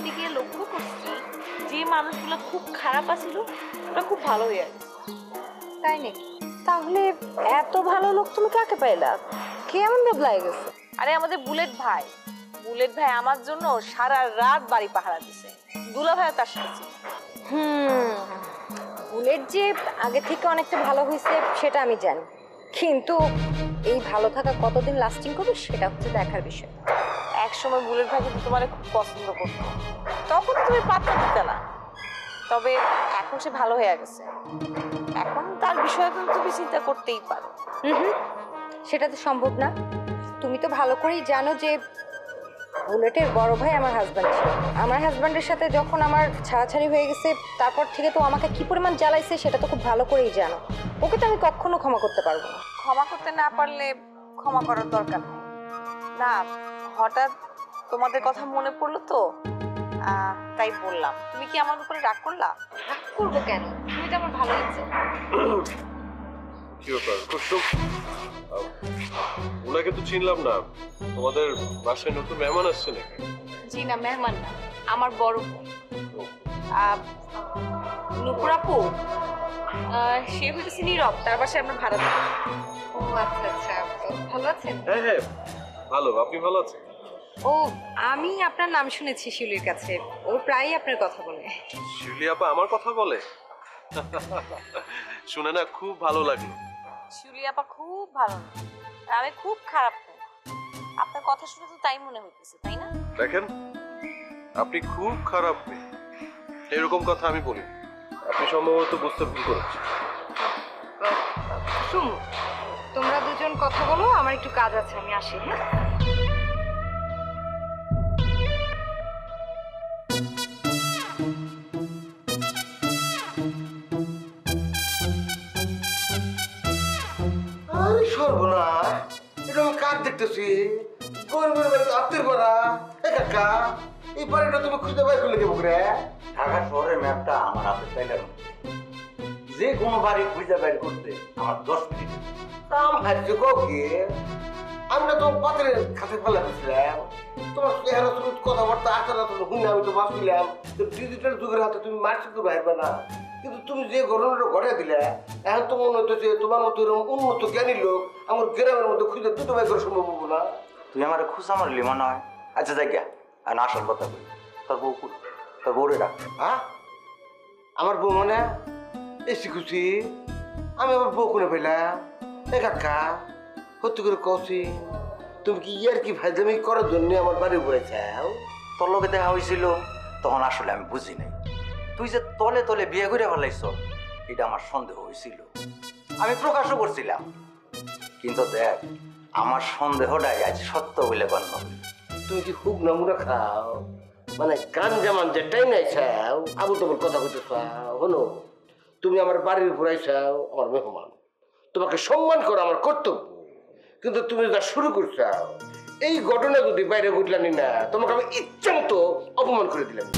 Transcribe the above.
দিকে লক্ষ্য করছি যে মানুষগুলো খুব খারাপ আছিল ওরা খুব ভালো হয়ে গেছে। তাই নাকি? তাহলে এত ভালো লোক তুমি কাকে পাইলা? কেমন বদলাই গেছে? আরে আমাদের বুলেট ভাই আমার জন্য সারা রাত বাড়ি পাহারা দিছে। দুলা ভাই তার সাথে। বুলেট যে আগে থেকে অনেকটা ভালো হয়েছে সেটা আমি জানি, কিন্তু এই ভালো থাকা কতদিন লাস্টিং করবে সেটা হচ্ছে দেখার বিষয়। একসময় বুলেট ভাই কিন্তু তোমার খুব পছন্দ করতো, তখন তুমি পাত্তা দিতে না। তবে এখন সে ভালো হয়ে গেছে, এখন তার বিষয়ে তুমি চিন্তা করতেই পারো। সেটা তো সম্ভব না। তুমি তো ভালো করেই জানো যে বুলেটের বড় ভাই আমার হাজব্যান্ড ছিল। আমার হাজব্যান্ডের সাথে যখন আমার ছাড়াছাড়ি হয়ে গেছে তারপর থেকে তো আমাকে কি পরিমাণ জ্বালাইছে সেটা তো খুব ভালো করেই জানো। ওকে তো আমি কখনো ক্ষমা করতে পারবো না। ক্ষমা করতে না পারলে ক্ষমা করার দরকার নেই। না, হঠাৎ তোমাদের কথা মনে পড়লো তো তাই বললাম। তুমি কি আমার উপরে রাগ করলা? রাগ করবো কেন? তুমি তো আমার ভালো লাগছে। কি ব্যাপার কুসুম, ওনাকে তো চিনলাম না। তোমাদের বাসায় নতুন মেহমান আসছে নাকি? জি না, মেহমান না, আমার বড় বোন নুপুর আপু। সে হইতেছে নীরব, তার বাসায় আমরা ভাড়া থাকি। ও আচ্ছা আচ্ছা, ভালো আছেন? হ্যাঁ হ্যাঁ ভালো, আপনি ভালো আছেন? ও, আমি আপনার নাম শুনেছি শিউলির কাছে, ও প্রায়ই আপনার কথা বলে। শিউলি আপা আমার কথা বলে? শুনে না খুব ভালো লাগলো। শিউলি আপা খুব ভালো না, আমি খুব খারাপ না। আপনার কথা শুনে তো তাই মনে হইতেছে, তাই না? দেখেন, আপনি খুব খারাপ মেয়ে, এরকম কথা আমি বলি। আপনি সম্ভবত বুঝতে ভুল করেছেন। শুন, তোমরা দুজন কথা বলো, আমার একটু কাজ আছে, আমি আসি। হ্যাঁ, আরে সর্বনাশ, এটা আমি কার দেখতেছি? গরিবের বাড়িতে আত্মীয় করা। এ কাকা, এই বাড়িটা তুমি খুঁজে বের করলে কেমন করে? ঢাকা শহরের ম্যাপটা আমার হাতে চাইলাম, যে কোনো বাড়ি খুঁজে বের করতে আমার 10 মিনিট। কাম হারিয়েছে কি? আমরা তো পাত্রের খাতে ফেলা দিয়েছিলাম। তোমার চেহারা শুরু কথাবার্তা আচার আচরণ শুনে আমি তো ভাবছিলাম যে ডিজিটাল যুগের হাতে তুমি মার্কস তো বাইরবে না, কিন্তু তুমি যে ঘটনাটা ঘটে দিলে এখন তো মনে হচ্ছে তোমার মতো এরকম উন্নত জ্ঞানী লোক আমার গ্রামের মধ্যে খুঁজে দুটো বাই করা সম্ভব হবো না। তুই আমার খুশা মারলি মনে হয়। আচ্ছা যাই গা, আর আসল কথা বলি, তোর বউ তোর বউরে ডাক। হ্যাঁ, আমার বউ মানে এসি খুশি? আমি আমার বউ করে পেলাম? এ কাকা, সত্যি করে কছি, তুমি কি ইয়ার কি ফাইজলামি করার জন্য আমার বাড়ি উপরে চাও? তোর লোকে দেখা হয়েছিল তখন আসলে আমি বুঝি নাই। তুই যে তলে তলে বিয়ে করে ফেলাইছ এটা আমার সন্দেহ হয়েছিল, আমি প্রকাশও করছিলাম। কিন্তু দেখ, আমার সন্দেহটাই আজ সত্য বলে গণ্য হইল। তুমি কি খুব নমুনা খাও? মানে গান জামান যেটাই নাই চাও, আবু তোমার কথা বলতে চাও? হলো, তুমি আমার বাড়ির উপরে চাও, আমার মেহমান, তোমাকে সম্মান করা আমার কর্তব্য। কিন্তু তুমি যা শুরু করছাও, এই ঘটনা যদি বাইরে ঘটলানি না, তোমাকে আমি ইচ্ছা মতো অপমান করে দিলাম।